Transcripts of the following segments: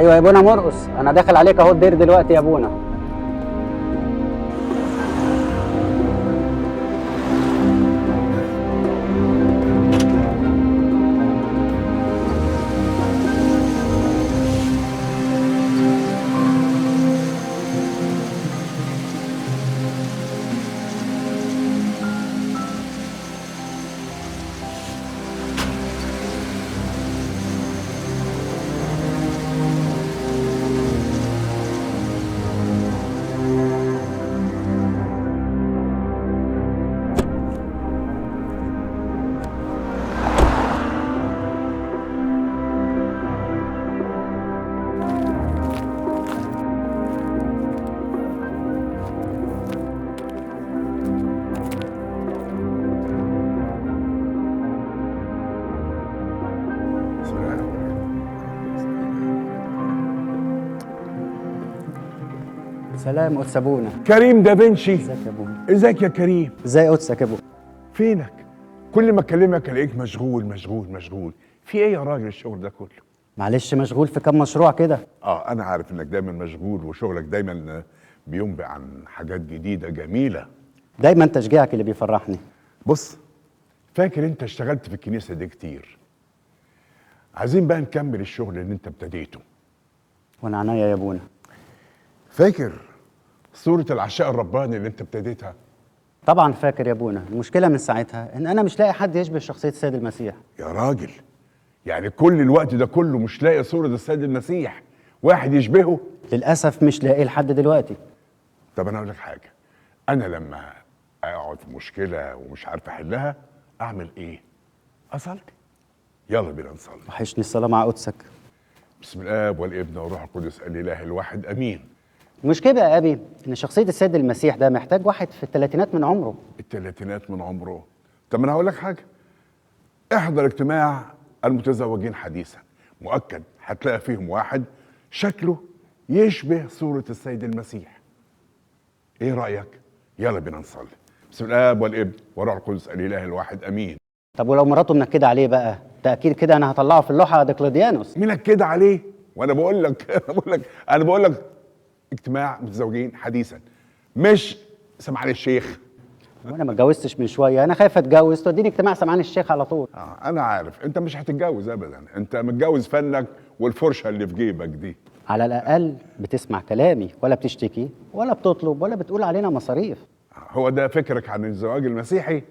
ايوه يا ابونا مرقص، انا داخل عليك اهو الدير دلوقتي يا ابونا. سلام قدس ابونا. كريم دافنشي. ازيك يا ابونا؟ ازيك يا كريم؟ ازاي قدسك يا ابونا؟ فينك؟ كل ما اكلمك الاقيك مشغول مشغول مشغول. في ايه يا راجل الشغل ده كله؟ معلش مشغول في كام مشروع كده. انا عارف انك دايما مشغول وشغلك دايما بينبئ عن حاجات جديده جميله. دايما تشجيعك اللي بيفرحني. بص، فاكر انت اشتغلت في الكنيسه دي كتير، عايزين بقى نكمل الشغل اللي انت ابتديته. وانا عناية يا ابونا. فاكر صورة العشاء الرباني اللي انت ابتديتها؟ طبعا فاكر يا ابونا. المشكله من ساعتها ان انا مش لاقي حد يشبه شخصيه السيد المسيح. يا راجل، يعني كل الوقت ده كله مش لاقي صورة السيد المسيح واحد يشبهه؟ للاسف مش لاقي لحد دلوقتي. طب انا اقول لك حاجه، انا لما اقعد في مشكله ومش عارف احلها اعمل ايه؟ اصلي. يلا بينا نصلي. وحشني الصلاه مع قدسك. بسم الاب والابن والروح القدس الاله الواحد امين. المشكله يا ابي ان شخصيه السيد المسيح ده محتاج واحد في الثلاثينات من عمره. الثلاثينات من عمره؟ طب انا هقول لك حاجه، احضر اجتماع المتزوجين حديثا، مؤكد هتلاقي فيهم واحد شكله يشبه صوره السيد المسيح. ايه رايك؟ يلا بينا نصلي. بسم الاب والابن والروح القدس الاله الواحد امين. طب ولو مراته منكده عليه بقى، ده اكيد كده انا هطلعه في اللوحه ديقلديانوس. منكده عليه؟ وانا بقول لك انا بقول لك اجتماع متزوجين حديثا، مش سمعان الشيخ. وانا ما اتجوزتش من شويه، انا خايف اتجوز توديني اجتماع سمعان الشيخ على طول. انا عارف انت مش هتتجوز ابدا، انت متجوز فنك والفرشه اللي في جيبك دي. على الاقل بتسمع كلامي، ولا بتشتكي ولا بتطلب ولا بتقول علينا مصاريف. هو ده فكرك عن الزواج المسيحي؟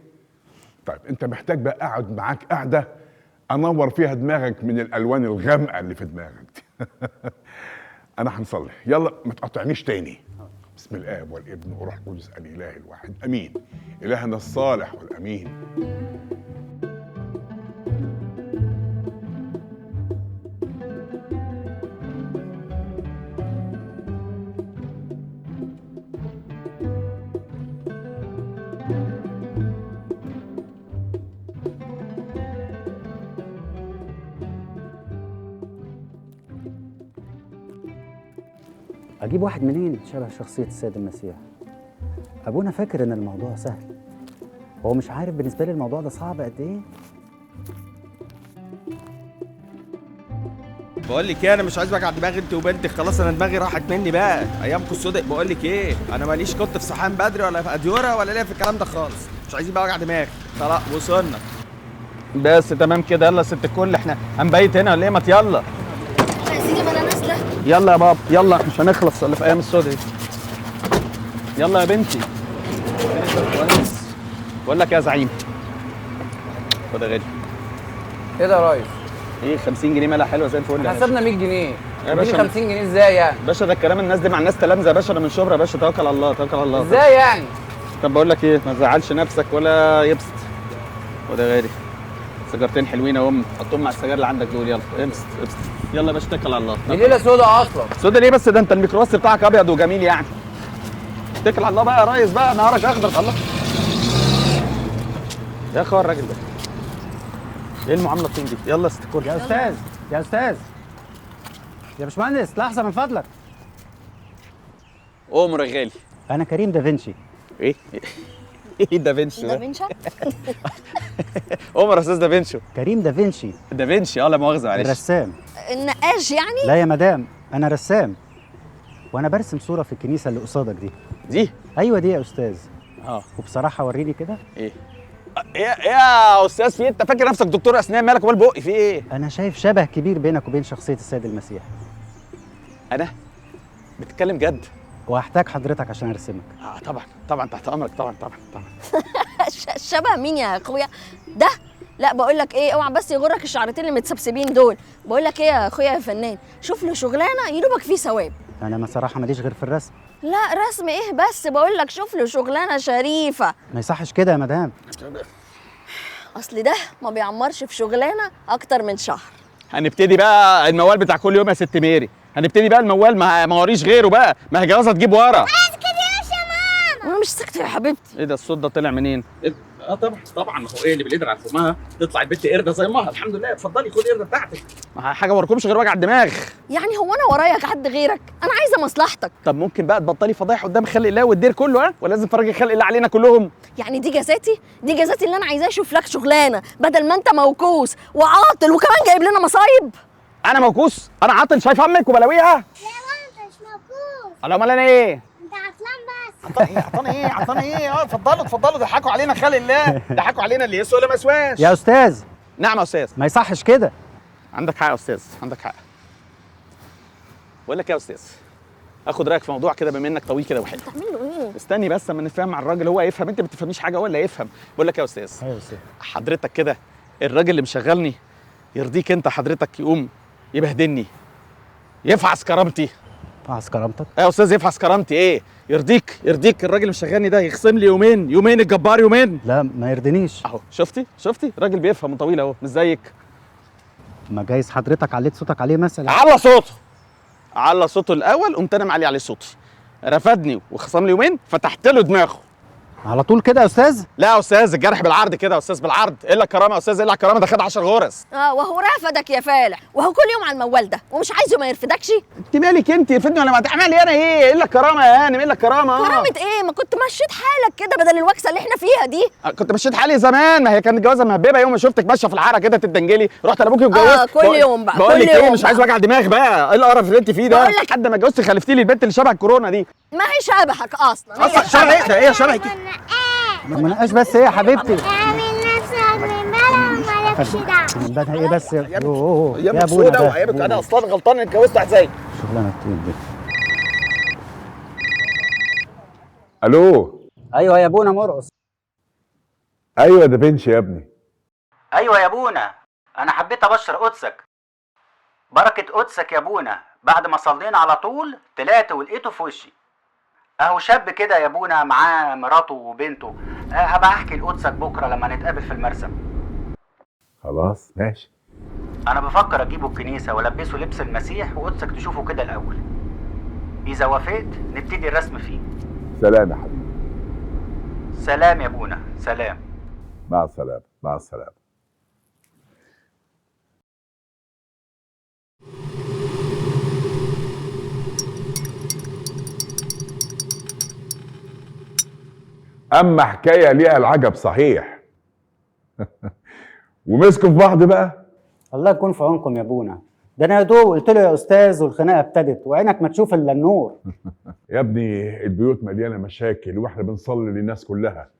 طيب انت محتاج بقى اقعد معاك قعده انور فيها دماغك من الالوان الغامقه اللي في دماغك دي. انا هنصلي، يلا ما تقطعنيش تاني. بسم الاب والابن والروح القدس الاله الواحد امين. الهنا الصالح والامين. اجيب واحد منين شبه شخصيه السيد المسيح؟ ابونا فاكر ان الموضوع سهل، هو مش عارف بالنسبه لي الموضوع ده صعب قد ايه. بقول لك ايه، انا مش عايز وجع دماغي انت وبنتك، خلاص انا دماغي راحت مني بقى، ايامكم السوداء. بقول لك ايه، انا ماليش كنت في صحيان بدري ولا في اديوره ولا ليا في الكلام ده خالص، مش عايزين بقى وجع دماغ. خلاص وصلنا بس تمام كده. يلا يا ست الكل، احنا هنبيت هنا ولا ايه؟ ما يلا يا سيدي ما انا نازله. يلا يا بابا يلا، مش هنخلص ولا في ايام السوداء. يلا يا بنتي. كويس. بقول لك يا زعيم، خد يا غالي. ايه ده يا ريس؟ ايه 50 جنيه مالها حلوه زي الفل. حسبنا 100 جنيه يا باشا. 50 جنيه ازاي يعني؟ باشا ده الكلام، الناس دي مع الناس تلامذه يا باشا، انا من شبرا يا باشا، توكل على الله توكل على الله. ازاي يعني؟ طب بقول لك ايه، ما تزعلش نفسك ولا يبسط. خد يا غالي سيجارتين حلوين اهم، حطهم مع السجاير اللي عندك دول. يلا ابسط ابسط. يلا يا باشا اتكل على الله. دي ليله سودا اصلا. سودا ليه بس؟ ده انت الميكروباص بتاعك ابيض وجميل يعني. اتكل على الله بقى يا ريس بقى، نهارك اخضر. الله يا اخويا الراجل ده ايه المعامله الطين دي؟ يلا يا ست الكل. يا استاذ يا استاذ يا باشمهندس، لحظه من فضلك. قوم يا غالي. انا كريم دافنشي. ايه ايه دافنشي ده ده؟ منشا. قوم يا استاذ دافنشي. كريم دافنشي دافنشي لا مؤاخذه معلش. الرسام. النقاش يعني؟ لا يا مدام، انا رسام، وانا برسم صوره في الكنيسه اللي قصادك دي. دي ايوه دي يا استاذ. اه وبصراحه وريني كده. ايه يا استاذ، في انت فاكر نفسك دكتور اسنان؟ مالك ومال بقي في ايه؟ انا شايف شبه كبير بينك وبين شخصيه السيد المسيح، انا بتتكلم جد؟ وهحتاج حضرتك عشان ارسمك. طبعا تحت امرك، طبعا. شبه مين يا اخويا ده؟ لا بقول لك ايه، اوعى بس يغرك الشعرتين اللي متسبسبين دول. بقول لك ايه يا اخويا يا فنان، شوف له شغلانه يدوبك فيه ثواب. انا صراحه ماليش غير في الرسم. لا رسم ايه بس، بقول لك شوف له شغلانه شريفه. ما يصحش كده يا مدام. اصل ده ما بيعمرش في شغلانه اكتر من شهر. هنبتدي بقى الموال بتاع كل يوم يا ست ميري، هنبتدي بقى الموال، ما وريش غيره بقى، ما هي جوازه تجيب ورا. انا مش ساكته يا حبيبتي. ايه ده الصوت ده طلع منين؟ طبعا هو ايه اللي بالقدر على فمها تطلع البت قرده زي ما الحمد لله. اتفضلي خدي القرده بتاعتك، ما حاجه وراكمش غير وجع الدماغ. يعني هو انا ورايا حد غيرك؟ انا عايزه مصلحتك. طب ممكن بقى تبطلي فضايح قدام خلق الله والدير كله، ها؟ ولازم تفرجي خلق الله علينا كلهم. يعني دي جزاتي اللي انا عايزاه اشوف لك شغلانه، بدل ما انت موكوس وعاطل وكمان جايب لنا مصايب. انا موكوس؟ انا عاطل شايف امك وبلاويها؟ لا انت مش موجود، انا امال انا ايه؟ انت عطلان بس. عطاني ايه؟ اتفضلوا ضحكوا علينا خلق الله، ضحكوا علينا اللي يسوى ولا ما يسواش. يا استاذ نعم يا استاذ. ما يصحش كده. عندك حق يا استاذ، عندك حق. بقول لك يا استاذ، اخد رايك في موضوع كده بما انك طويل كده وحلو. تعمل له ايه؟ استني بس اما نتفاهم مع الراجل، هو يفهم، انت ما بتفهميش حاجه ولا يفهم. بقول لك يا استاذ، ايوه يا استاذ. حضرتك كده الراجل اللي مشغلني يرضيك انت حضرتك يقوم يبهدلني، يفعص كرامتي؟ فعص كرامتك. يا استاذ يفحص كرامتي ايه؟ يرضيك الراجل اللي مشغلني ده يخصم لي يومين الجبار يومين؟ لا ما يرضينيش. اهو شفتي راجل بيفهم طويل اهو، مش زيك. ما جايز حضرتك عليت صوتك عليه مثلا. على صوته الاول، قمت انا معلي عليه صوتي، رفدني وخصم لي يومين، فتحت له دماغه على طول كده يا استاذ. لا يا استاذ، الجرح بالعرض كده يا استاذ، بالعرض. الا الكرامه يا استاذ، الا الكرامه، ده خد 10 غرز. وهو رافدك يا فالح، وهو كل يوم على الموال ده ومش عايزه ما يرفدكش. انت مالك انت؟ يرفدني ولا ما تعملي انا ايه؟ الا الكرامه يا هانم، الا الكرامه. كرامة ايه؟ ما كنت مشيت حالك كده بدل الوكسه اللي احنا فيها دي. كنت مشيت حالي زمان، ما هي كانت جوازه مهببه. يوم ما شفتك ماشيه في الحاره كده تتدنجلي، رحت لابوكي واتجوزت. كل يوم بقى، بقول كل لك ايه، يوم مش بقى. عايز وجع دماغ بقى. ايه القرف اللي انت فيه ده؟ بقول لك- لحد ما اتجوزتي خلفتي لي البنت اللي شبه الكورونا دي. ما هي شبهك اصلا. اصلا شبه ايه؟ ده ايه شبهك؟ ما نقاش بس ايه يا حبيبتي. اعمل نفسك من بلا ومالكش دعوه. من بدها ايه بس يا ايامك ابونا سودا ده. وايامك، انا اصلا غلطان اني اتجوزت واحد زيك. شغلانه كتير دي. الو. ايوه يا ابونا مرقص. ايوه ده بنش يا ابني. ايوه يا ابونا، انا حبيت ابشر قدسك. بركه قدسك يا ابونا، بعد ما صلينا على طول طلعت ولقيته في وشي. اهو شاب كده يا ابونا، معاه مراته وبنته. هبقى احكي لقدسك بكره لما نتقابل في المرسم. خلاص ماشي. انا بفكر اجيبه الكنيسه والبسه لبس المسيح وقدسك تشوفه كده الاول. اذا وافقت نبتدي الرسم فيه. سلام يا حبيبي. سلام يا ابونا، سلام. مع السلامه، مع السلامه. اما حكايه ليها العجب صحيح. ومسكوا في بعض بقى. الله يكون في عونكم يا ابونا، ده انا يا دوب قلت له يا استاذ والخناقه ابتدت وعينك ما تشوف الا النور. يا ابني البيوت مليانه مشاكل واحنا بنصلي للناس كلها.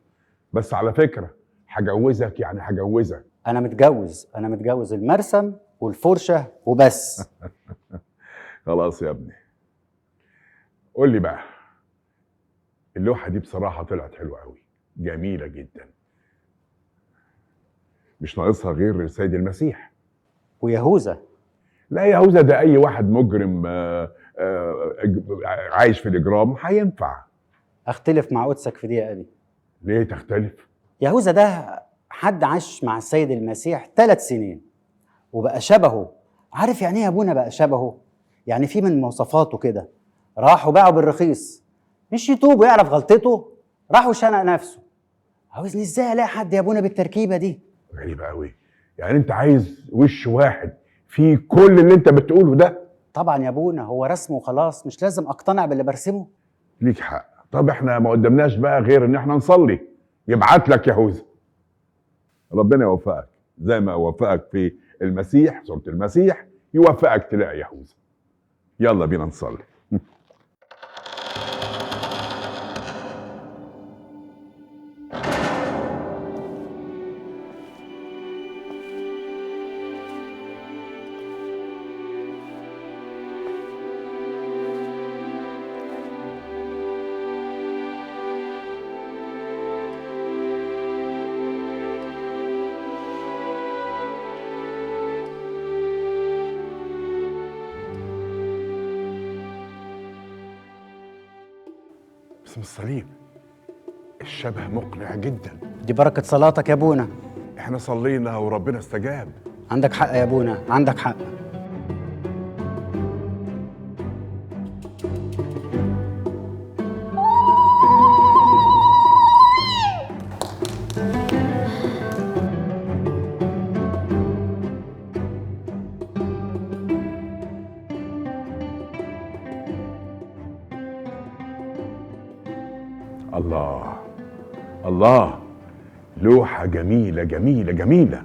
بس على فكره هجوزك، يعني هجوزك. انا متجوز المرسم والفرشه وبس. خلاص يا ابني. قول لي بقى، اللوحه دي بصراحه طلعت حلوه قوي، جميله جدا. مش ناقصها غير السيد المسيح. ويهوذا. لا يهوذا ده اي واحد مجرم عايش في الاجرام هينفع. اختلف مع قدسك في دي يا ابي. ليه تختلف؟ يهوذا ده حد عاش مع السيد المسيح 3 سنين وبقى شبهه. عارف يعني ايه يا ابونا بقى شبهه؟ يعني في من مواصفاته كده راح وباعه بالرخيص، مش يتوب ويعرف غلطته، راح وشنق نفسه. عاوزني ازاي الاقي حد يا ابونا بالتركيبه دي؟ غريبه قوي. يعني انت عايز وش واحد فيه كل اللي انت بتقوله ده؟ طبعا يا ابونا، هو رسم وخلاص، مش لازم اقتنع باللي برسمه. ليك حق. طب احنا ما قدمناش بقى غير ان احنا نصلي يبعت لك يهوذا. ربنا يوفقك زي ما وفقك في المسيح، صورة المسيح، يوفقك تلاقي يهوذا. يلا بينا نصلي. اسم الصليب، الشبه مقنع جدا. دي بركه صلاتك يا ابونا. احنا صلينا وربنا استجاب. عندك حق يا ابونا، عندك حق. الله الله، لوحة جميلة جميلة جميلة.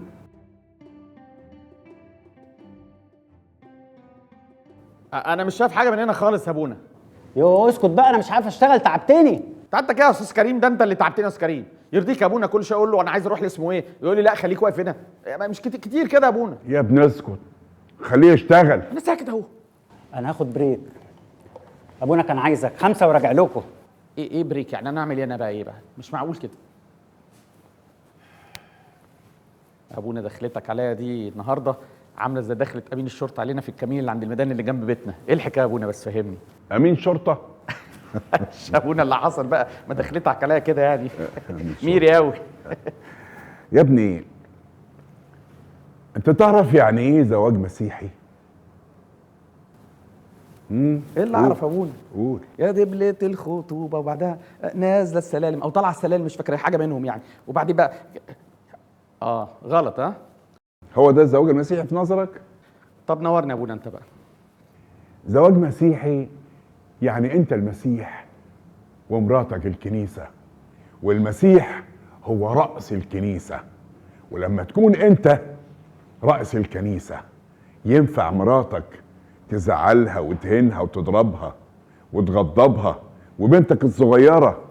انا مش شايف حاجه من هنا خالص يا ابونا. يو اسكت بقى، انا مش عارف اشتغل، تعبتني. انت كده يا استاذ كريم، ده انت اللي تعبتني يا استاذ كريم. يرضيك يا ابونا كل شويه اقول له انا عايز اروح لاسمه ايه، يقول لي لا خليك واقف هنا. مش كتير كده يا ابونا. يا ابني اسكت، خليه يشتغل. انا ساكت اهو. انا هاخد بريك. ابونا كان عايزك 5 وراجع لكم. ايه بريك يعني؟ انا اعمل ايه انا بقى؟ ايه بقى؟ مش معقول كده. ابونا دخلتك عليا دي النهارده عامله زي دخلة امين الشرطه علينا في الكمين اللي عند الميدان اللي جنب بيتنا. ايه الحكايه يا ابونا بس فهمني. امين شرطه؟ ابونا اللي حصل بقى ما دخلتك عليا كده يعني. ميري قوي. يا ابني انت تعرف يعني ايه زواج مسيحي؟ ايه اللي اعرف يا ابونا؟ قول. يا دبلة الخطوبه وبعدها نازله السلالم او طالعه السلالم، مش فاكر حاجه منهم يعني. وبعدين بقى غلط. هو ده الزواج المسيحي في نظرك؟ طب نورني يا ابونا انت بقى. زواج مسيحي يعني انت المسيح ومراتك الكنيسة، والمسيح هو رأس الكنيسة. ولما تكون انت رأس الكنيسة ينفع مراتك تزعلها وتهينها وتضربها وتغضبها، وبنتك الصغيرة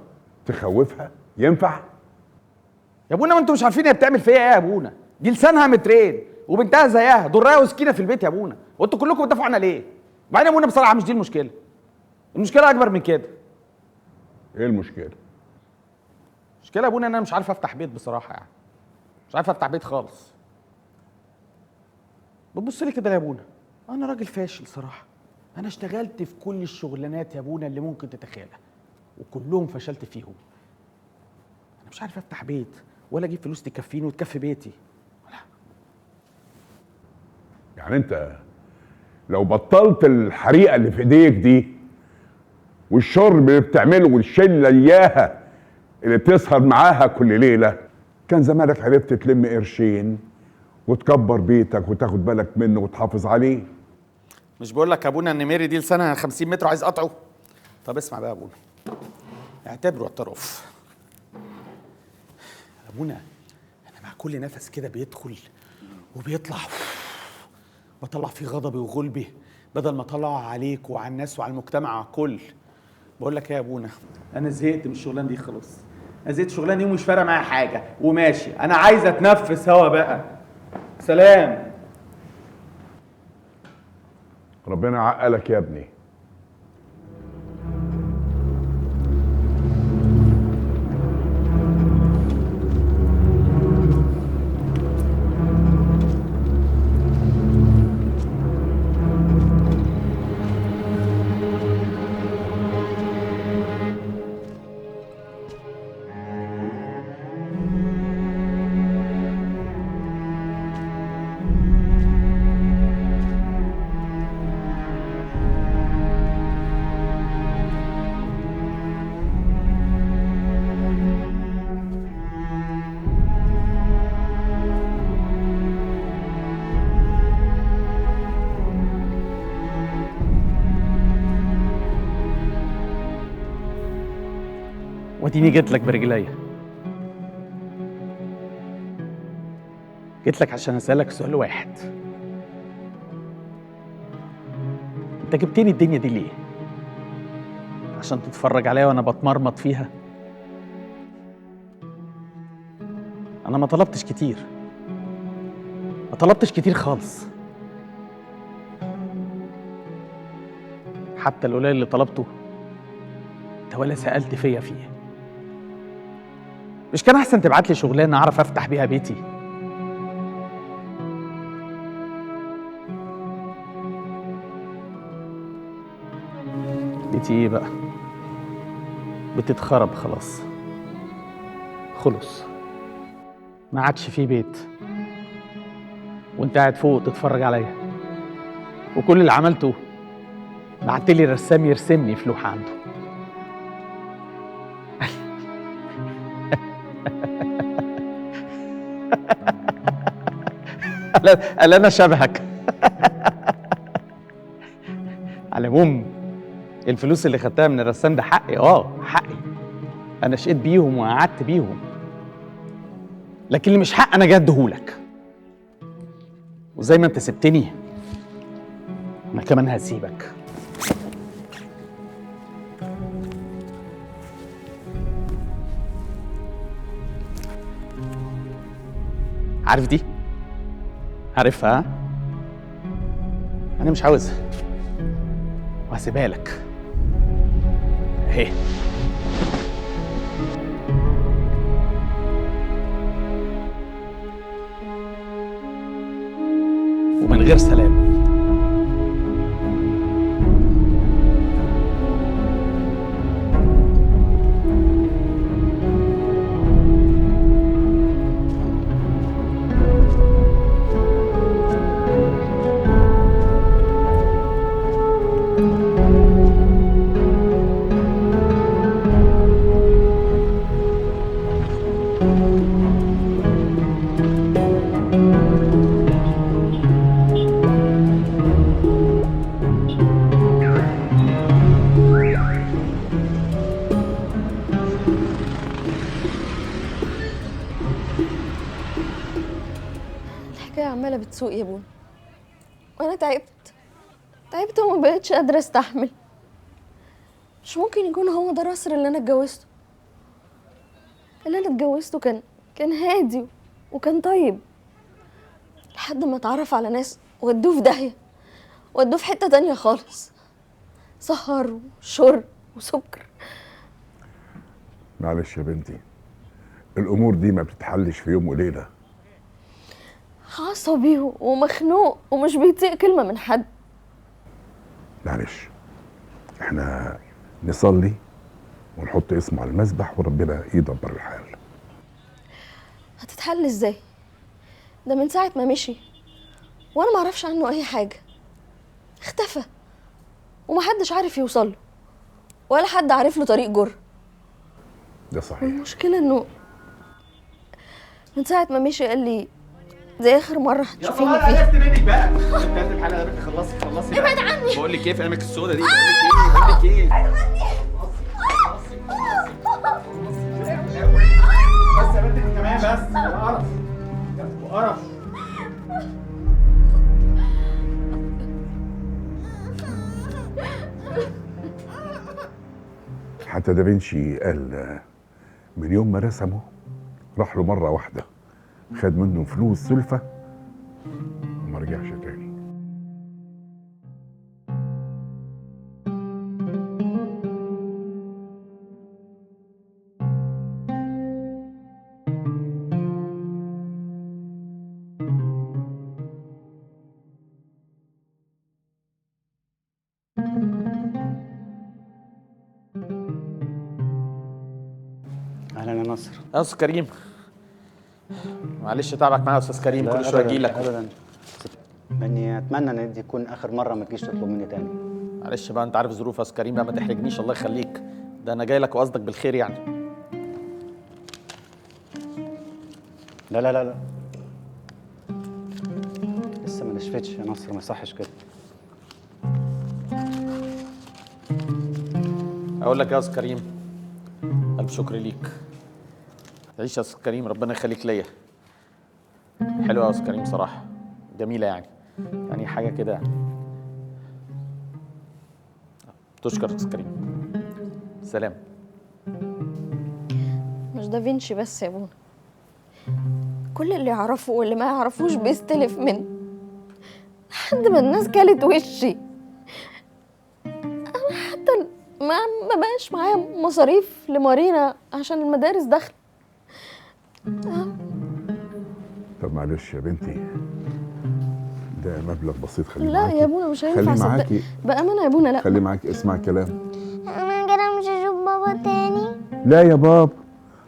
تخوفها؟ ينفع؟ يا ابونا ما انتوا مش عارفين هي بتعمل فيا ايه يا ابونا. دي لسانها مترين وبنتها زيها، ضرها وسكينه في البيت يا ابونا. وانتوا كلكم بتدافعوا عنها ليه؟ وبعدين يا ابونا بصراحه مش دي المشكله. المشكله اكبر من كده. ايه المشكله؟ المشكله يا ابونا ان انا مش عارف افتح بيت بصراحه يعني. مش عارف افتح بيت خالص. بتبص لي كده يا ابونا، انا راجل فاشل صراحه. انا اشتغلت في كل الشغلانات يا ابونا اللي ممكن تتخيلها وكلهم فشلت فيهم. انا مش عارف افتح بيت ولا اجيب فلوس تكفيني وتكفي بيتي. يعني انت لو بطلت الحريقه اللي في ايديك دي والشرب اللي بتعمله والشله اياها اللي بتسهر معاها كل ليله، كان زمانك عرفت تلم قرشين وتكبر بيتك وتاخد بالك منه وتحافظ عليه. مش بقول لك يا ابونا ان ميري دي لسانها 50 متر وعايز اقطعه؟ طب اسمع بقى يا ابونا، اعتبره اعتراف. ابونا انا مع كل نفس كده بيدخل وبيطلع بطلع فيه غضبي وغلبي بدل ما اطلعه عليك وعلى الناس وعلى المجتمع وعلى الكل. بقول لك ايه يا ابونا، انا زهقت من الشغلانه دي خلاص. انا زهقت الشغلانه دي ومش فارقه معايا حاجه وماشي. انا عايز اتنفس هوا بقى. سلام. ربنا يعقلك يا ابني. واديني جيت لك برجليا. جيت لك عشان اسالك سؤال واحد. انت جبتني الدنيا دي ليه؟ عشان تتفرج عليا وانا بتمرمط فيها؟ انا ما طلبتش كتير، ما طلبتش كتير خالص. حتى القليل اللي طلبته انت ولا سألت فيا فيه. مش كان احسن تبعت لي شغلانه اعرف افتح بيها بيتي؟ بيتي ايه بقى؟ بتتخرب خلاص، خلص، ما عادش فيه بيت، وانت قاعد فوق تتفرج عليا، وكل اللي عملته بعتلي رسام يرسمني في لوحه عنده. قال انا شبهك. على العموم الفلوس اللي خدتها من الرسام ده حقي، حقي، انا شقيت بيهم وقعدت بيهم، لكن اللي مش حق انا جاي اديهولك. وزي ما انت سبتني انا كمان هسيبك. عارف دي؟ عارفها؟ ها؟ انا مش عاوزها وهسيبها لك اهي. ومن غير سلام. الحكايه عماله بتسوق يا بون، وانا تعبت وما بقتش قادره استحمل. مش ممكن يكون هو ده نصر اللي انا اتجوزته. اللي انا اتجوزته كان هادي وكان طيب، لحد ما اتعرف على ناس ودوه في داهيه، ودوه في حته تانية خالص، سهر وشرب وسكر. معلش يا بنتي، الامور دي ما بتتحلش في يوم وليله. عصبي ومخنوق ومش بيطيق كلمه من حد. معلش، احنا نصلي ونحط اسمه على المذبح وربنا يدبر الحال. هتتحل ازاي؟ ده من ساعه ما مشي وانا معرفش عنه اي حاجه، اختفى ومحدش عارف يوصله، ولا حد عارف له طريق جر. ده صحيح. والمشكله انه من ساعه ما مشي قال لي زي اخر مره هتشوفيني فيها. عرفت منك بقى. انت الحلقه يا بنت، خلصي ابعد عني. بقول لك ايه في امك السودا دي؟ بقول لك ايه بس يا بنت انت كمان بس. وقرف وقرف. حتى دافنشي قال من يوم ما رسمه راح له مره واحده، خد منه فلوس سلفه وما رجعش تاني. اهلا يا نصر. يا استاذ كريم، معلش تعبك معايا يا استاذ كريم، لا كل شويه اجي لك. ابدا، اني اتمنى ان دي تكون اخر مره ما تجيش تطلب مني تاني. معلش بقى، انت عارف ظروف يا استاذ كريم بقى، ما تحرجنيش الله يخليك، ده انا جاي لك وقصدك بالخير يعني. لا لا لا لا، لسه ما نشفتش يا نصر، ما يصحش كده. اقول لك يا استاذ كريم، الف شكر ليك. تعيش يا استاذ كريم، ربنا يخليك ليا. حلوه يا استاذ كريم صراحه، جميله يعني حاجه كده. تشكر يا أستاذ كريم. سلام. مش دافنشي بس يا ابونا، كل اللي يعرفه واللي ما يعرفوش بيستلف منه لحد ما الناس كلت وشي. انا حتى ما بقاش معايا مصاريف لمارينا عشان المدارس داخله. طب معلش يا بنتي، ده مبلغ بسيط، خليه لا معاكي. يا ابونا مش هينفع خليه صدق معاكي، بامانه يا ابونا. لا خليه معاكي، اسمع الكلام. انا كده مش هشوف بابا تاني. لا يا بابا،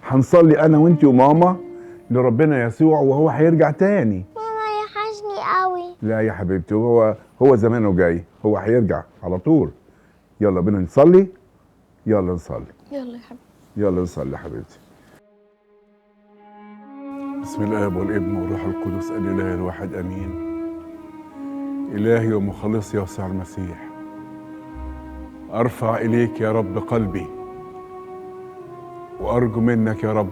هنصلي انا وانتي وماما لربنا يسوع وهو هيرجع تاني. ماما يحشني قوي. لا يا حبيبتي، هو زمانه جاي، هو هيرجع على طول. يلا بينا نصلي، يلا نصلي، يلا يا حبيبي. يلا نصلي يا حبيبتي. بسم الاب والابن والروح القدس الاله الواحد امين. الهي ومخلصي يسوع المسيح، ارفع اليك يا رب قلبي، وارجو منك يا رب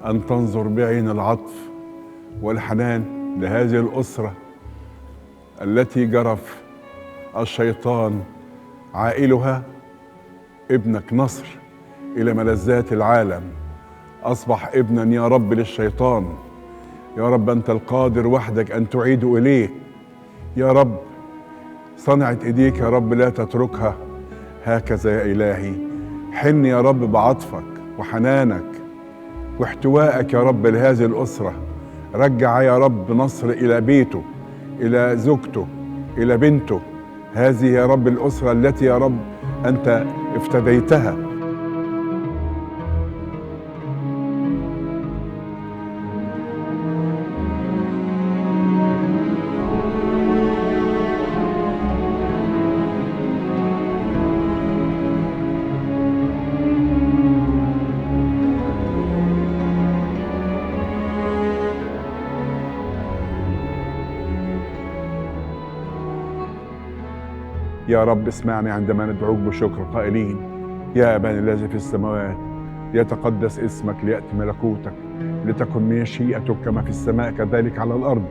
ان تنظر بعين العطف والحنان لهذه الاسره التي جرف الشيطان عائلها ابنك نصر الى ملذات العالم. اصبح ابنا يا رب للشيطان. يا رب انت القادر وحدك ان تعيده اليك. يا رب صنعت ايديك يا رب لا تتركها هكذا يا الهي. حن يا رب بعطفك وحنانك واحتوائك يا رب لهذه الاسره. رجع يا رب نصر الى بيته، الى زوجته، الى بنته. هذه يا رب الاسره التي يا رب انت افتديتها. يا رب اسمعني عندما ندعوك بشكر قائلين: يا أبانا الذي في السماوات، ليتقدس اسمك، ليأتي ملكوتك، لتكن مشيئتك كما في السماء كذلك على الأرض.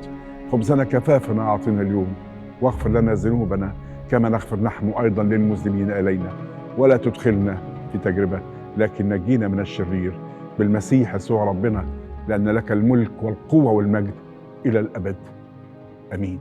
خبزنا كفافنا أعطنا اليوم، واغفر لنا ذنوبنا كما نغفر نحن أيضا للمذنبين إلينا، ولا تدخلنا في تجربة لكن نجينا من الشرير، بالمسيح يسوع ربنا، لأن لك الملك والقوة والمجد إلى الأبد. آمين.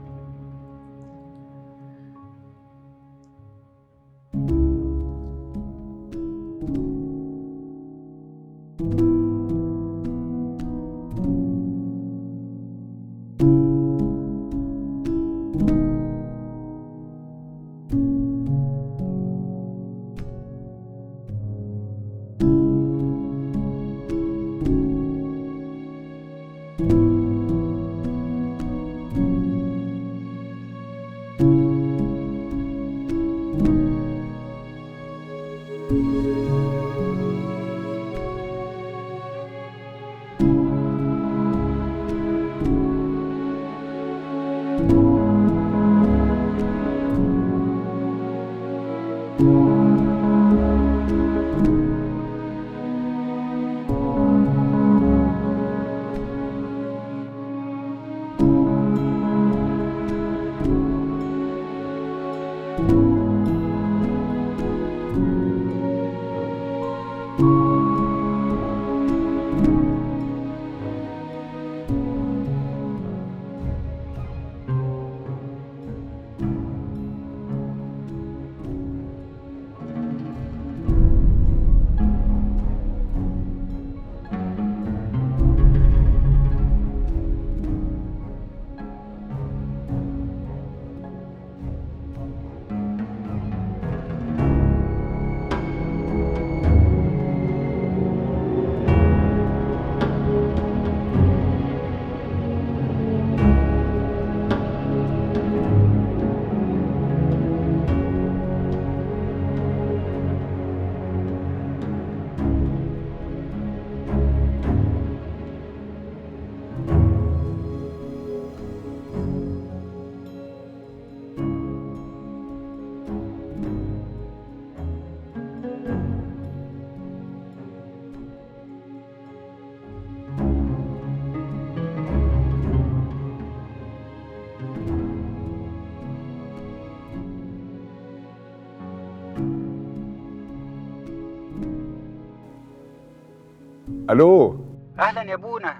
الو. اهلا يا ابونا.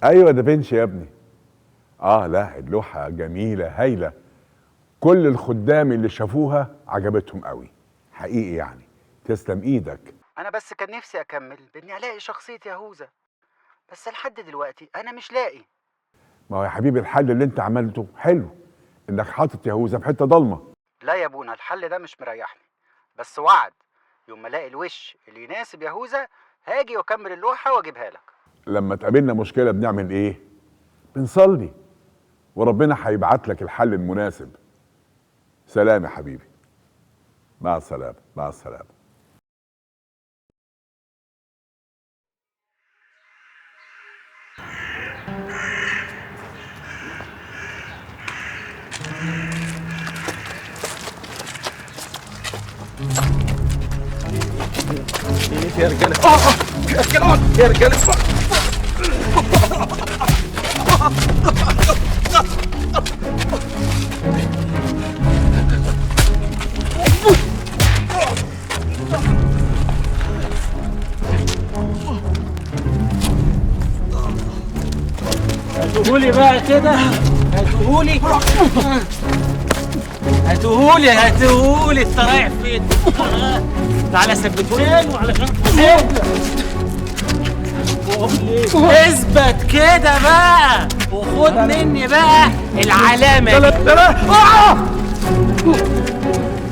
ايوه دافنشي يا ابني. لا اللوحه جميله هايله، كل الخدام اللي شافوها عجبتهم قوي حقيقي يعني. تسلم ايدك. انا بس كان نفسي اكمل باني الاقي شخصيه يهوذا، بس لحد دلوقتي انا مش لاقي. ما هو يا حبيبي الحل اللي انت عملته حلو، انك حاطط يهوذا في حته ضلمه. لا يا ابونا، الحل ده مش مريحني، بس وعد يوم ما الاقي الوش اللي يناسب يهوذا هاجي واكمل اللوحه واجيبها لك. لما تقابلنا مشكله بنعمل ايه؟ بنصلي وربنا هيبعت لك الحل المناسب. سلام يا حبيبي. مع السلامه مع السلامه. يا رجاله يا رجاله يا رجاله هاتوهولي بقى كده، هاتوهولي هاتوهولي هاتوهولي. انت رايح فين؟ تعالى ثبتهولي علشان اثبت كده بقى وخد مني بقى العلامه دي.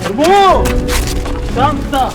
اربوه شنطه.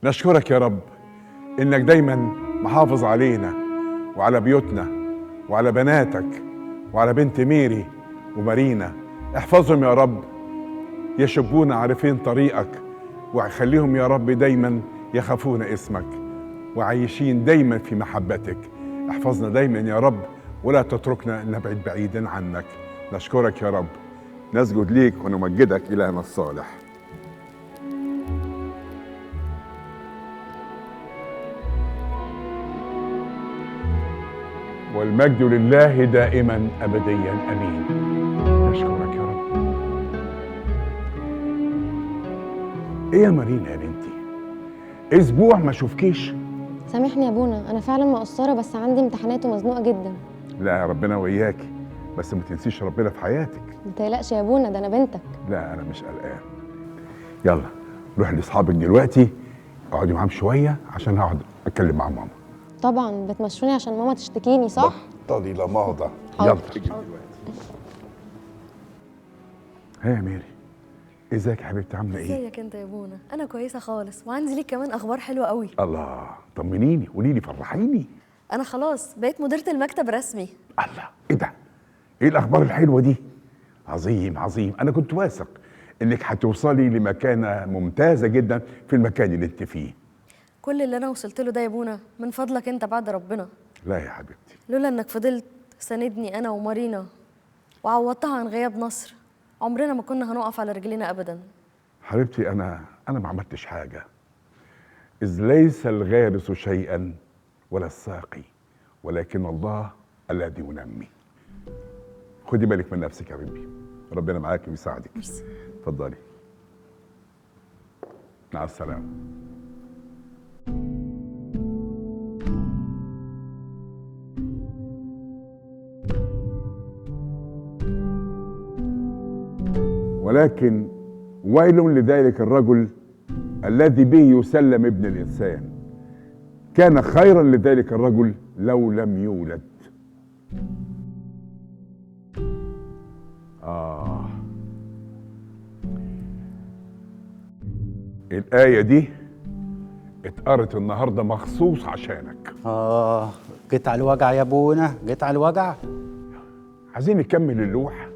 نشكرك يا رب انك دايما محافظ علينا وعلى بيوتنا وعلى بناتك وعلى بنت ميري ومارينا. احفظهم يا رب يشبون عارفين طريقك، وخليهم يا رب دايما يخافون اسمك وعايشين دايما في محبتك. احفظنا دايما يا رب ولا تتركنا نبعد بعيدا عنك. نشكرك يا رب، نسجد ليك ونمجدك إلهنا الصالح. والمجد لله دائما أبديا أمين. نشكرك يا رب. ايه يا مارينا يا بنتي، اسبوع ما شوفكيش. سامحني يا ابونا، انا فعلا مقصره بس عندي امتحانات ومزنوقه جدا. لا يا ربنا وياكي، بس ما تنسيش ربنا في حياتك. ما تقلقش يا ابونا، ده انا بنتك. لا انا مش قلقان. يلا روح لاصحابك دلوقتي، اقعدي معاهم شويه عشان هقعد اتكلم مع ماما. طبعا بتمشوني عشان ماما تشتكيني صح؟ بطلي لماضه. حاضر. يلا اجي دلوقتي. ها يا ميري، ازيك يا حبيبتي، عامله ايه؟ ازيك انت يا ابونا؟ انا كويسه خالص، وعندي ليك كمان اخبار حلوه قوي. الله، طمنيني، قولي لي، فرحيني. انا خلاص بقيت مديره المكتب رسمي. الله، ايه ده؟ ايه الاخبار الحلوه دي؟ عظيم عظيم. انا كنت واثق انك هتوصلي لمكانه ممتازه جدا في المكان اللي انت فيه. كل اللي انا وصلت له ده يا ابونا من فضلك انت بعد ربنا. لا يا حبيبتي، لولا انك فضلت ساندني انا ومارينا وعوضتها عن غياب نصر، عمرنا ما كنا هنقف على رجلينا ابدا. حبيبتي انا ما عملتش حاجه. اذ ليس الغارس شيئا ولا الساقي، ولكن الله الذي ينمي. خدي بالك من نفسك يا بنتي، ربنا معاكي ويساعدك. اتفضلي، مع السلامه. ولكن ويل لذلك الرجل الذي به يسلم ابن الإنسان. كان خيرا لذلك الرجل لو لم يولد. الآية دي اتقرت النهارده مخصوص عشانك. جيت على الوجع يا ابونا، جيت على الوجع. عايزين نكمل اللوح؟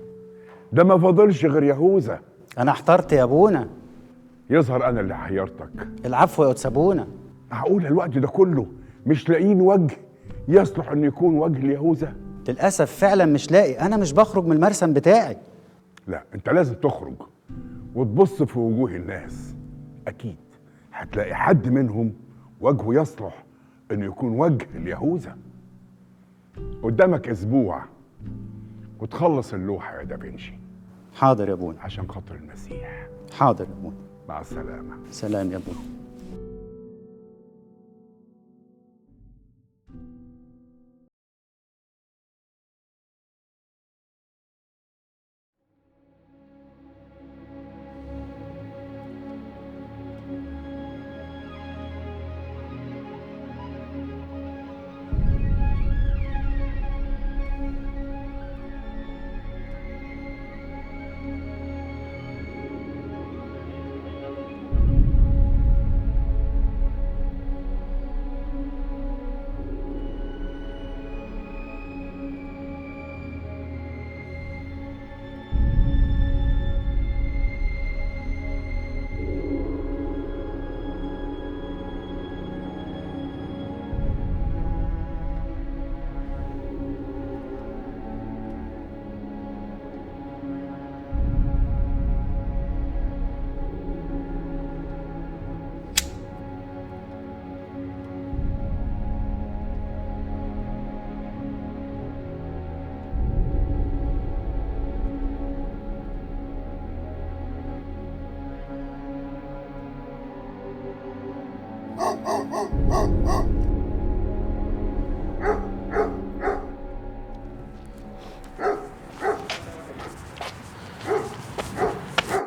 ده ما فاضلش غير يهوذا. انا احترت يا ابونا. يظهر انا اللي حيرتك. العفو يا قدس ابونا. معقول الوقت ده كله مش لاقيين وجه يصلح انه يكون وجه ليهوذا؟ للاسف فعلا مش لاقي. انا مش بخرج من المرسم بتاعي. لا، انت لازم تخرج وتبص في وجوه الناس. اكيد هتلاقي حد منهم وجهه يصلح انه يكون وجه ليهوذا. قدامك اسبوع وتخلص اللوحه يا دافنشي. حاضر يا ابونا. عشان خاطر المسيح. حاضر يا ابونا. مع السلامه. سلام يا ابونا.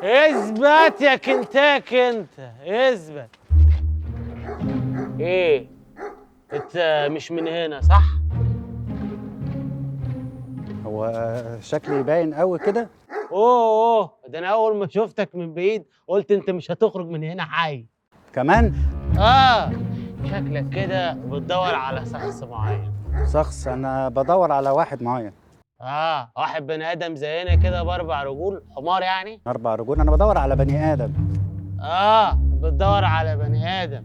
اثبت يا كنتاك انت، اثبت. ايه انت مش من هنا صح؟ هو شكلي باين قوي كده؟ اوه ده انا اول ما شفتك من بعيد قلت انت مش هتخرج من هنا حي. كمان؟ شكلك كده بتدور على شخص معين. شخص؟ انا بدور على واحد معين. واحد بني ادم زينا كده باربع رجول، حمار يعني؟ 4 رجول؟ انا بدور على بني ادم. بتدور على بني ادم.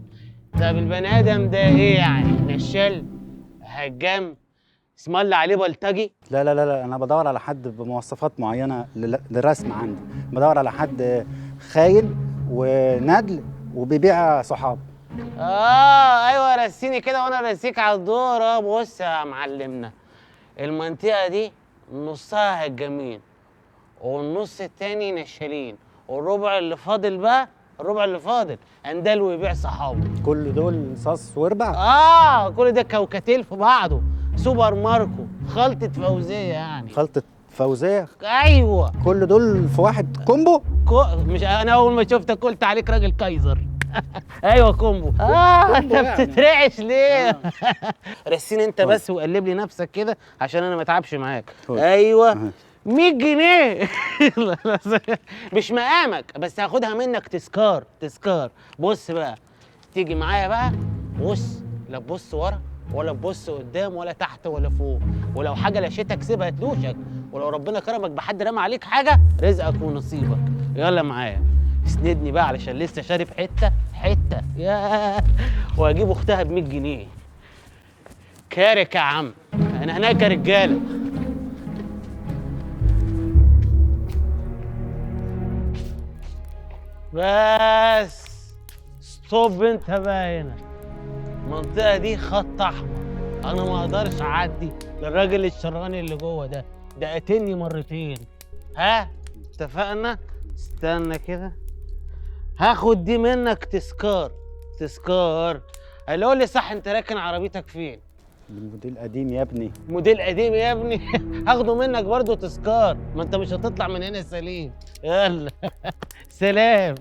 طب البني ادم ده ايه يعني؟ نشال؟ هجام؟ اسم الله عليه بلطجي؟ لا لا لا، انا بدور على حد بمواصفات معينه للرسم عندي. بدور على حد خاين وندل وبيبيع صحاب. ايوه رسيني كده وانا رسيك على الدور. بص يا معلمنا، المنطقه دي نصها هجامين والنص التاني نشالين، والربع اللي فاضل بقى، الربع اللي فاضل اندال ويبيع صحابه. كل دول صاص وربع؟ كل ده كوكتيل في بعضه، سوبر ماركو، خلطة فوزية يعني. خلطة فوزية؟ ايوه. كل دول في واحد كومبو؟ مش انا اول ما شفتك قلت عليك راجل كايزر. ايوه كومبو. انت بتترعش ليه؟ رسيني انت بس وقلب لي نفسك كده عشان انا ما اتعبش معاك. ايوه 100 جنيه. مش مقامك، بس هاخدها منك تذكار. بص بقى، تيجي معايا بقى. بص، لا تبص ورا ولا تبص قدام ولا تحت ولا فوق، ولو حاجه لاشتك سيبها تلوشك، ولو ربنا كرمك بحد رمى عليك حاجه رزقك ونصيبك. يلا معايا، اسندني بقى علشان لسه شارب حته يا وهجيب اختها ب 100 جنيه. كارك يا عم، انا هناك يا رجاله. بس ستوب انت بقى هنا. المنطقه دي خط احمر، انا ما اقدرش اعدي للراجل الشراني اللي جوه ده قتلني مرتين. اتفقنا؟ استنى كده، هاخد دي منك تذكار. قول لي صح، انت راكن عربيتك فين؟ الموديل قديم يا ابني. موديل قديم يا ابني؟ هاخده منك برضو تذكار، ما انت مش هتطلع من هنا سليم. يلا سلام.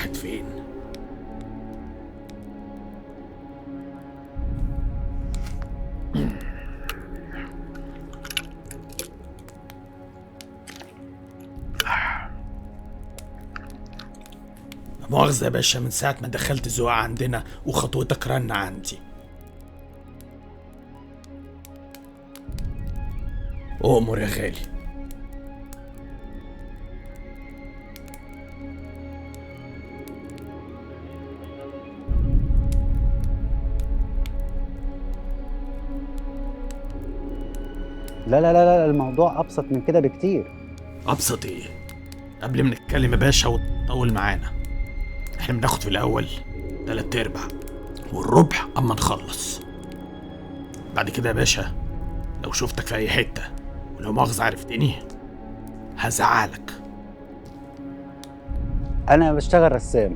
راحت فين؟ مؤاخذة يا باشا، من ساعة ما دخلت زقاق عندنا وخطوتك رن عندي. أؤمر يا غالي. لا لا لا لا، الموضوع ابسط من كده بكتير. أبسط إيه؟ قبل ما نتكلم يا باشا وتطول معانا، إحنا بناخد في الأول 3/4 والربع أما نخلص. بعد كده يا باشا لو شفتك في أي حتة ولو مؤاخذة عرفتني هزعلك. انا بشتغل رسام.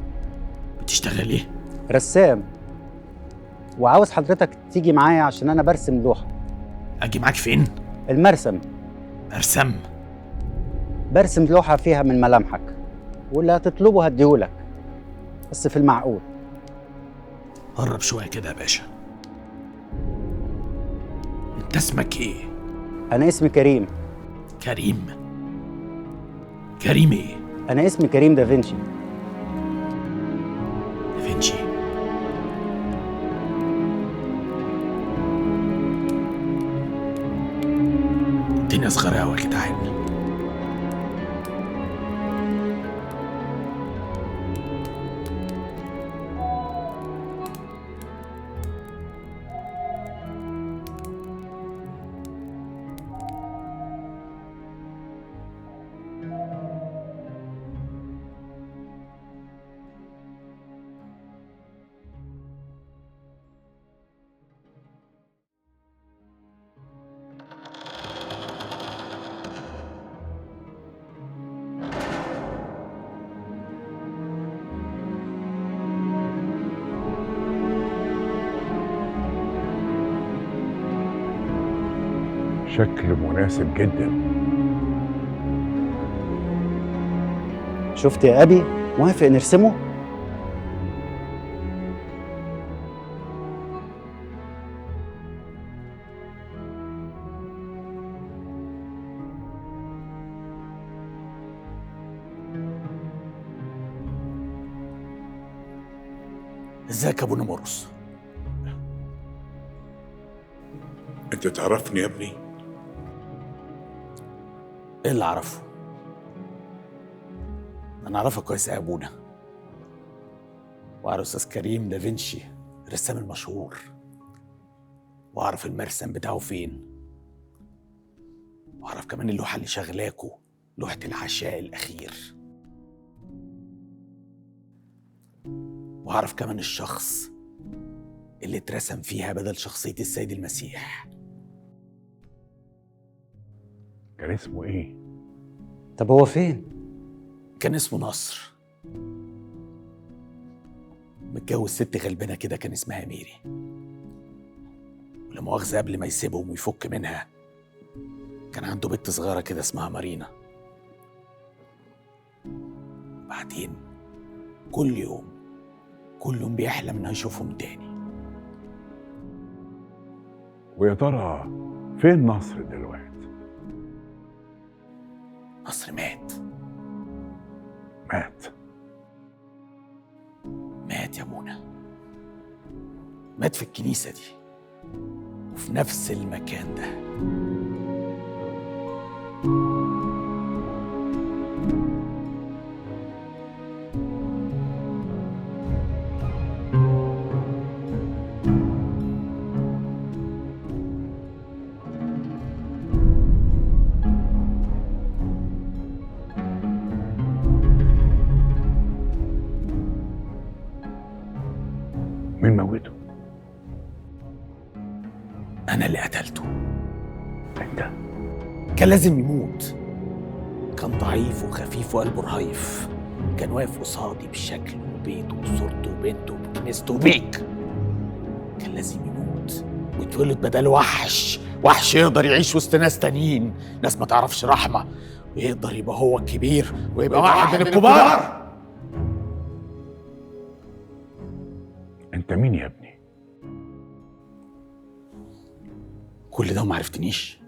بتشتغل إيه؟ رسام، وعاوز حضرتك تيجي معايا عشان انا برسم لوحه. أجي معاك فين؟ المرسم. أرسم؟ برسم لوحه فيها من ملامحك، واللي هتطلبه هديهولك، بس في المعقول. قرب شوية كده يا باشا. أنت اسمك إيه؟ انا اسمي كريم. كريم؟ كريم إيه؟ انا اسمي كريم دافنشي. دافنشي؟ الدنيا صغيرة أوي يا جدعان. شكل مناسب جدا. شفت يا ابي؟ موافق نرسمه؟ ازيك يا ابو نمرس؟ انت تعرفني يا ابني؟ ايه اللي اعرفه؟ انا اعرفك كويس يا ابونا، واعرف استاذ كريم دافنشي الرسام المشهور، واعرف المرسم بتاعه فين، واعرف كمان اللوحه اللي شغلاكوا، لوحه العشاء الاخير، واعرف كمان الشخص اللي اترسم فيها بدل شخصيه السيد المسيح. كان اسمه ايه؟ طب هو فين؟ كان اسمه نصر، متجوز ست غلبانه كده كان اسمها ميري، ولا مؤاخذه قبل ما يسيبهم ويفك منها كان عنده بنت صغيره كده اسمها مارينا. بعدين كل يوم بيحلم انه يشوفهم تاني. ويا ترى فين نصر دلوقتي؟ نصر مات يا منى، مات في الكنيسة دي وفي نفس المكان ده. مين موته؟ أنا اللي قتلته. انت؟ كان لازم يموت، كان ضعيف وخفيف وقلبه رهيف، كان واقف قصادي بشكله وبيته وصورته وبنته وكنيسته وبيك. كان لازم يموت ويتولد بدل وحش يقدر يعيش وسط ناس تانيين، ناس ما تعرفش رحمة، ويقدر يبقى هو الكبير ويبقى واحد من الكبار. انت مين يا ابني؟ كل ده وما عرفتنيش؟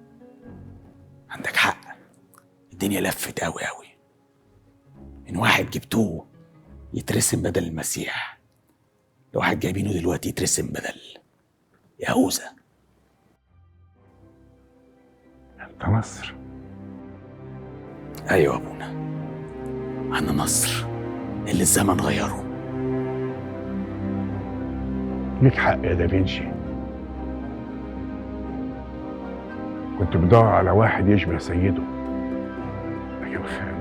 عندك حق، الدنيا لفت قوي قوي. من واحد جبتوه يترسم بدل المسيح لواحد جايبينه دلوقتي يترسم بدل يهوذا. انت نصر؟ ايوه يا ابونا، انا نصر اللي الزمن غيره. ليك حق يا دافنشي، كنت بدور على واحد يشبه سيده لكن خان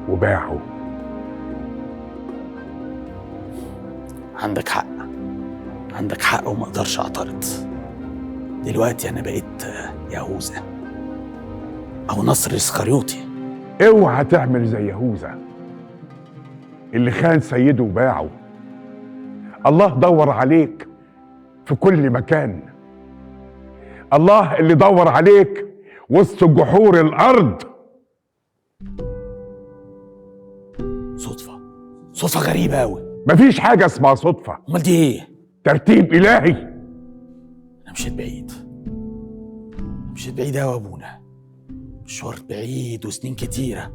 وباعه. عندك حق، عندك حق وما اقدرش اعترض. دلوقتي انا بقيت يهوذا او نصر الاسخريوطي. اوعى تعمل زي يهوذا اللي خان سيده وباعه. الله دور عليك في كل مكان، الله اللي دور عليك وسط جحور الارض. صدفة غريبة قوي. مفيش حاجة اسمها صدفة. امال دي ايه؟ ترتيب الهي. انا مشيت بعيد، مشيت بعيد قوي يا ابونا، مشوار بعيد وسنين كتيرة.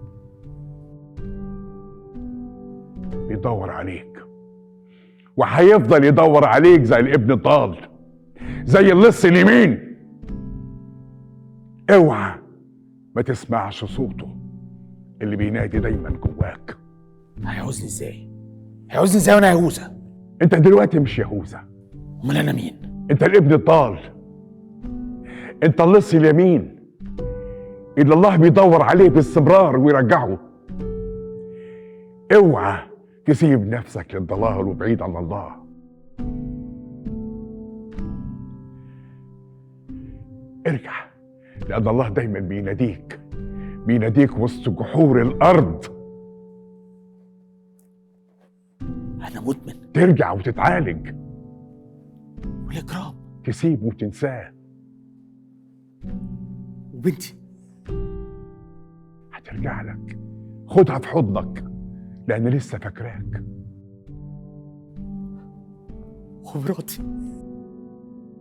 بيدور عليك وهيفضل يدور عليك زي الابن ضال، زي اللص اليمين. اوعى ما تسمعش صوته اللي بينادي دايما جواك. هيعوزني ازاي؟ هيعوزني ازاي وانا يهوذا؟ انت دلوقتي مش يهوذا. امال انا مين؟ انت الابن الضال، انت اللص اليمين اللي الله بيدور عليه باستمرار ويرجعه. اوعى تسيب نفسك للضلال وبعيد عن الله. ارجع، لأن الله دايما بيناديك، بيناديك وسط جحور الأرض. أنا مدمن. ترجع وتتعالج، والإكرام تسيبه وتنساه. وبنتي هترجع لك، خدها في حضنك لأن لسه فاكراك. ومراتي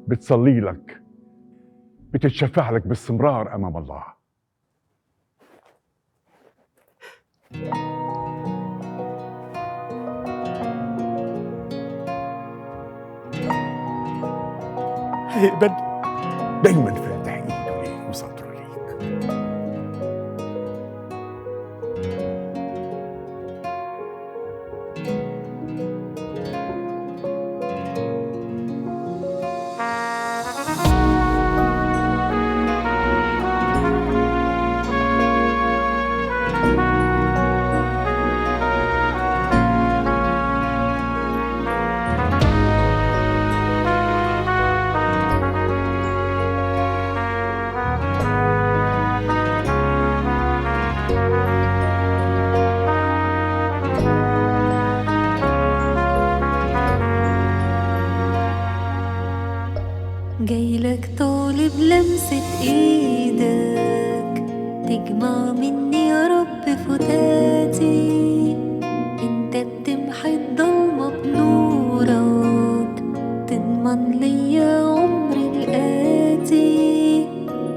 بتصلي لك، بتتشفع لك باستمرار أمام الله. هيقبل دايما فاتح ايده ليك وصدره ليك. جايلك طالب لمسة ايدك تجمع مني يا رب فتاتي. انت بتمحي الضلمة بنورك، تضمن ليا عمري الآتي.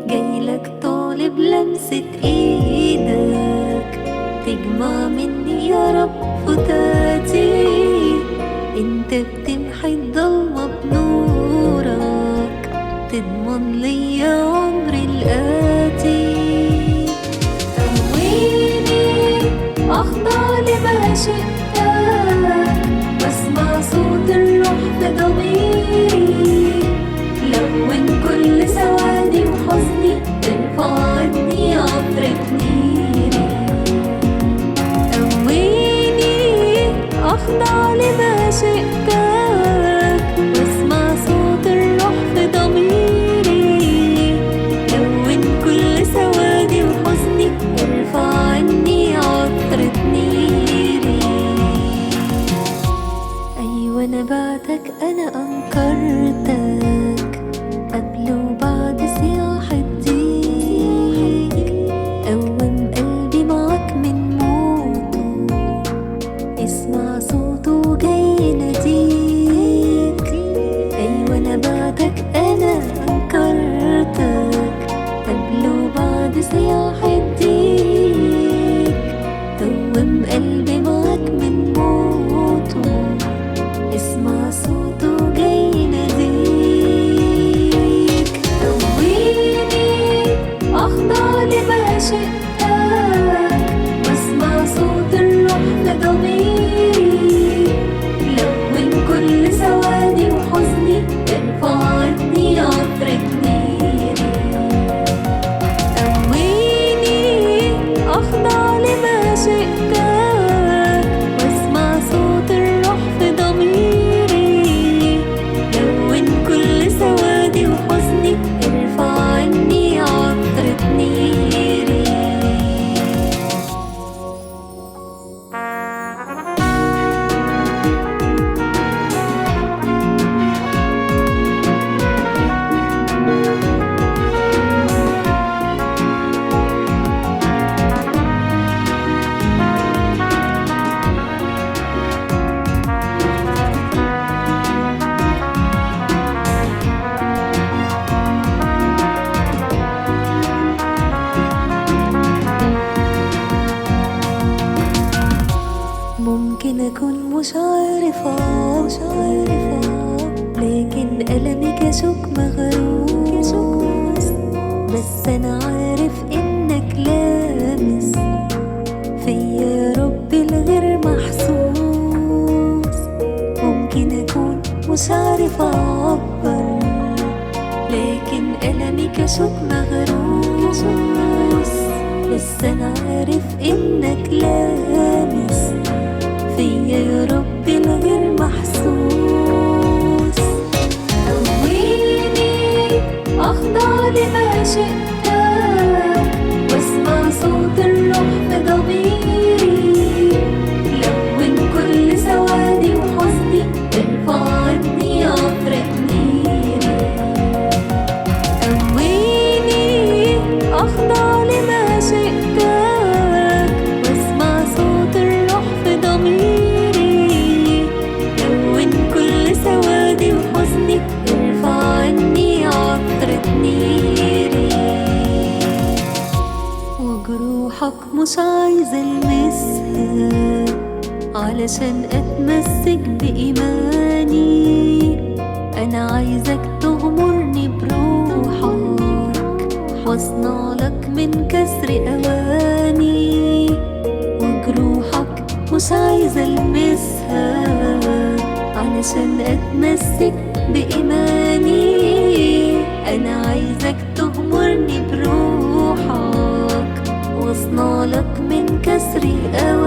جايلك طالب لمسة ايدك تجمع مني يا رب فتاتي. انت بتمحي الضلمة بنورك، تضمن ليا عمري الآتي. قويني أخضع لمشيئتك، واسمع صوت الروح في ضميري. لون كل سوادي وحزني، ارفع عني عطرة نيري. قويني أخضع لمشيئتك، واسمع صوت الروح في ضميري. لون كل سوادي وحزني، ارفع عني عطرة نيري. أيوة أنا بعدك، أنا أنكرتك قبل وبعد صياح الديك. قوم قلبي معاك من موته، اسمع صوته جاي يناديك. عشقتك واسمع صوت الروح لضميري لون كل سوادي وحزني ارفع عني عطرك نيري قويني أخضع لما شئتك واسمع صوت الروح في ضميري لون كل سوادي وحزني ارفع عني عطرة نيري ممكن أكون مش عارفة لكن ألمي كشوك مغروس بس أنا عارف إنك لامس فيا يا ربي الغير محسوس ممكن أكون مش عارفة أعبر لكن ألمي كشوك مغروس بس أنا عارف إنك لامس فيا يا ربي الغير محسوس قويني أخضع لما شئتك واسمع صوت الروح في ضميري لون كل سوادي وحزني ارفع عني عطرك نيري قويني أخضع لما شئتك واسمع صوت الروح في ضميري لون كل سوادي وحزني ارفع عني عطرة نيري وجروحك مش عايزة المسها علشان اتمسك بإيماني انا عايزك تغمرني بروحك واصنع لك من كسر اواني وجروحك مش عايزة المسها علشان اتمسك بإيماني انا عايزك تغمرني بروحك واصنع لك من كسر اواني